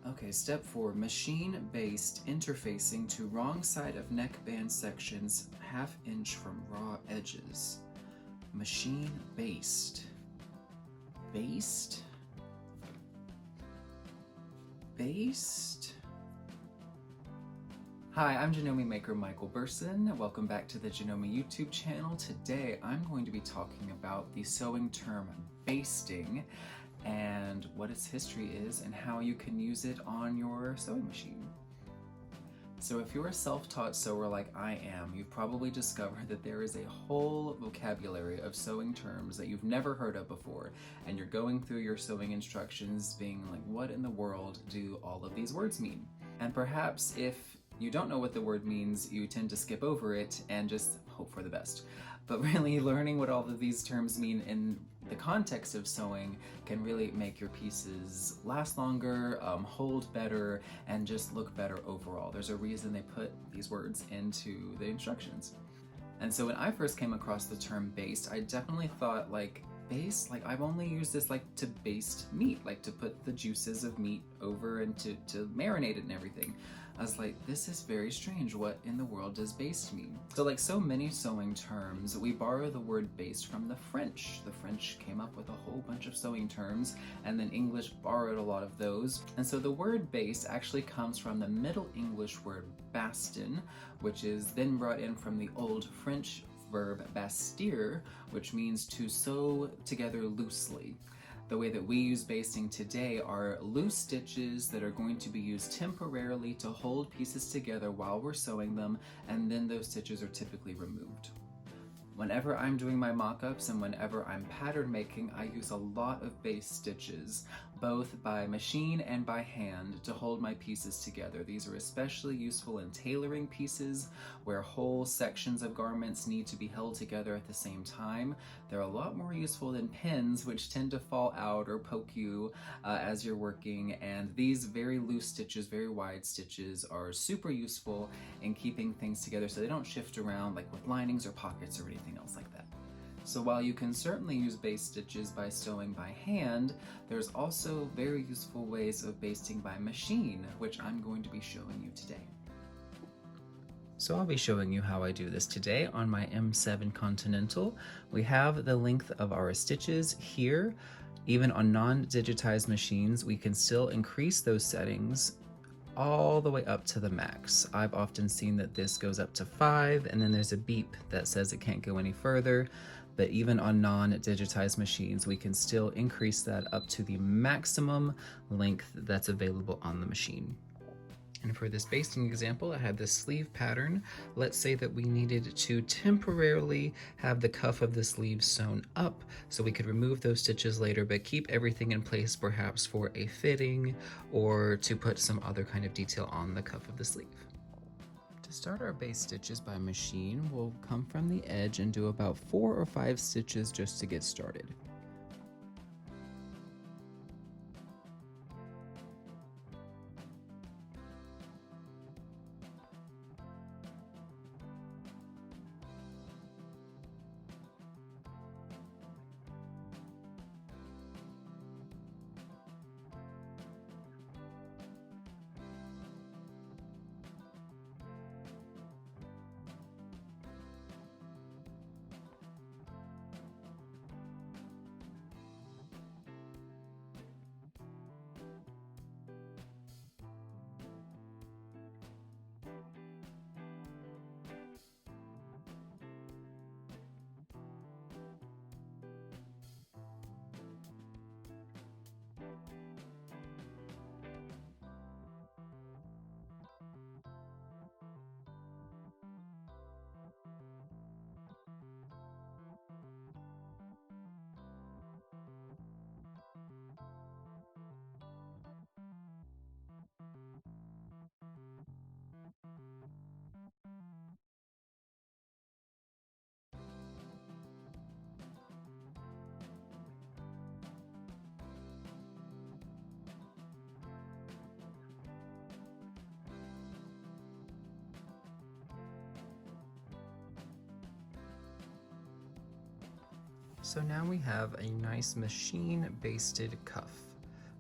Okay, step 4, machine baste interfacing to wrong side of neckband sections, ½ inch from raw edges. Machine baste. Baste? Baste? Hi, I'm Janome Maker Michael Burson. Welcome back to the Janome YouTube channel. Today I'm going to be talking about the sewing term basting and what its history is and how you can use it on your sewing machine. So if you're a self-taught sewer like I am, you've probably discovered that there is a whole vocabulary of sewing terms that you've never heard of before, and you're going through your sewing instructions being like, what in the world do all of these words mean? And perhaps if you don't know what the word means, you tend to skip over it and just hope for the best. But really learning what all of these terms mean in the context of sewing can really make your pieces last longer, hold better, and just look better overall. There's a reason they put these words into the instructions. And so when I first came across the term baste, I definitely thought like, baste? Like I've only used this like to baste meat, like to put the juices of meat over and to marinate it and everything. I was like, this is very strange. What in the world does baste mean? So like so many sewing terms, we borrow the word baste from the French. The French came up with a whole bunch of sewing terms, and then English borrowed a lot of those. And so the word baste actually comes from the Middle English word bastin, which is then brought in from the Old French verb bastir, which means to sew together loosely. The way that we use basting today are loose stitches that are going to be used temporarily to hold pieces together while we're sewing them, and then those stitches are typically removed. Whenever I'm doing my mock-ups and whenever I'm pattern making, I use a lot of baste stitches, both by machine and by hand, to hold my pieces together. These are especially useful in tailoring pieces where whole sections of garments need to be held together at the same time. They're a lot more useful than pins, which tend to fall out or poke you as you're working, and these very loose stitches, very wide stitches, are super useful in keeping things together so they don't shift around like with linings or pockets or anything else like that. So while you can certainly use baste stitches by sewing by hand, there's also very useful ways of basting by machine, which I'm going to be showing you today. So I'll be showing you how I do this today on my M7 Continental. We have the length of our stitches here. Even on non-digitized machines, we can still increase those settings all the way up to the max. I've often seen that this goes up to 5, and then there's a beep that says it can't go any further. But even on non-digitized machines, we can still increase that up to the maximum length that's available on the machine. And for this basting example, I had this sleeve pattern. Let's say that we needed to temporarily have the cuff of the sleeve sewn up so we could remove those stitches later, but keep everything in place perhaps for a fitting or to put some other kind of detail on the cuff of the sleeve. To start our baste stitches by machine, we'll come from the edge and do about 4 or 5 stitches just to get started. So now we have a nice machine basted cuff.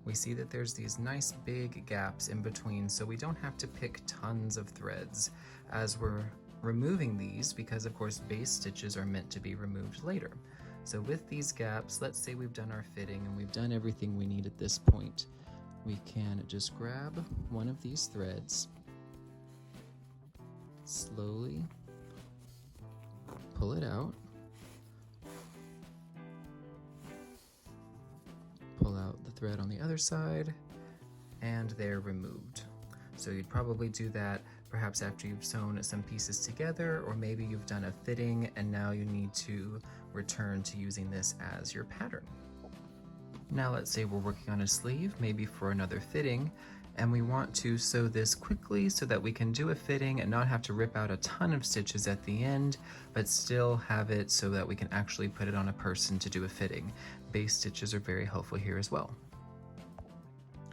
we see that there's these nice big gaps in between, so we don't have to pick tons of threads as we're removing these, because of course base stitches are meant to be removed later. So with these gaps, let's say we've done our fitting and we've done everything we need at this point, we can just grab one of these threads, slowly pull it out, pull out the thread on the other side, and they're removed. So you'd probably do that perhaps after you've sewn some pieces together, or maybe you've done a fitting and now you need to return to using this as your pattern. Now let's say we're working on a sleeve, maybe for another fitting, and we want to sew this quickly so that we can do a fitting and not have to rip out a ton of stitches at the end, but still have it so that we can actually put it on a person to do a fitting. Base stitches are very helpful here as well.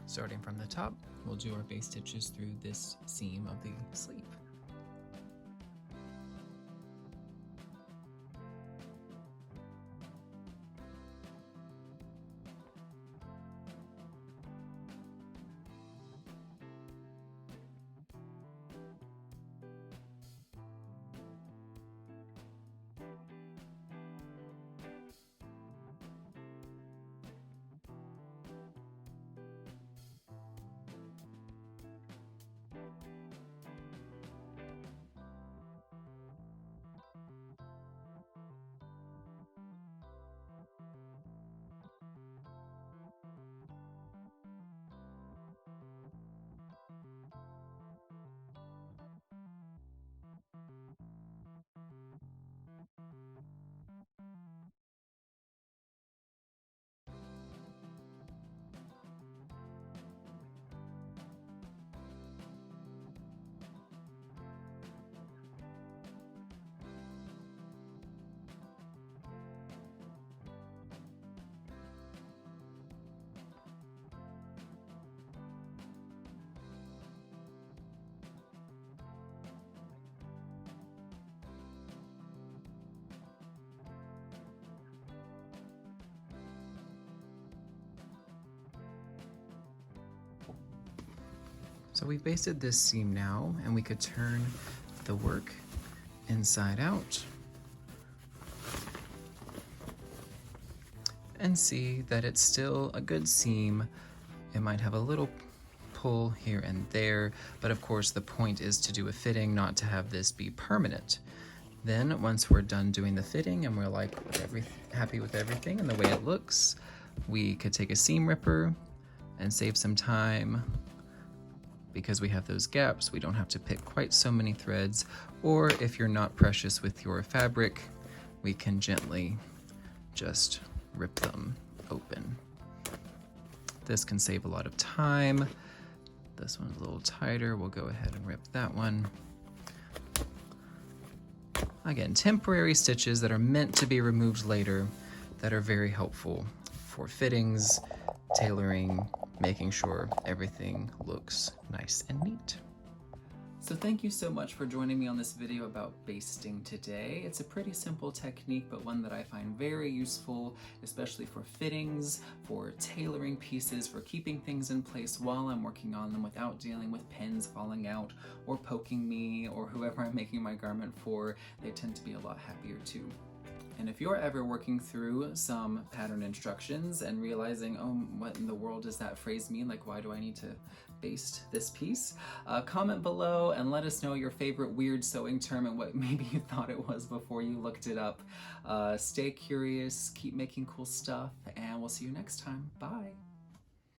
Starting from the top, we'll do our base stitches through this seam of the sleeve. So we've basted this seam now, and we could turn the work inside out and see that it's still a good seam. It might have a little pull here and there, but of course the point is to do a fitting, not to have this be permanent. Then once we're done doing the fitting and we're like happy with everything and the way it looks, we could take a seam ripper and save some time. Because we have those gaps, we don't have to pick quite so many threads, or if you're not precious with your fabric, we can gently just rip them open. This can save a lot of time. This one's a little tighter, we'll go ahead and rip that one. Again, temporary stitches that are meant to be removed later that are very helpful for fittings, tailoring, making sure everything looks nice and neat. So thank you so much for joining me on this video about basting today. It's a pretty simple technique, but one that I find very useful, especially for fittings, for tailoring pieces, for keeping things in place while I'm working on them without dealing with pins falling out or poking me or whoever I'm making my garment for. They tend to be a lot happier too. And if you're ever working through some pattern instructions and realizing, oh, what in the world does that phrase mean? Like, why do I need to baste this piece? Comment below and let us know your favorite weird sewing term and what maybe you thought it was before you looked it up. Stay curious, keep making cool stuff, and we'll see you next time. Bye.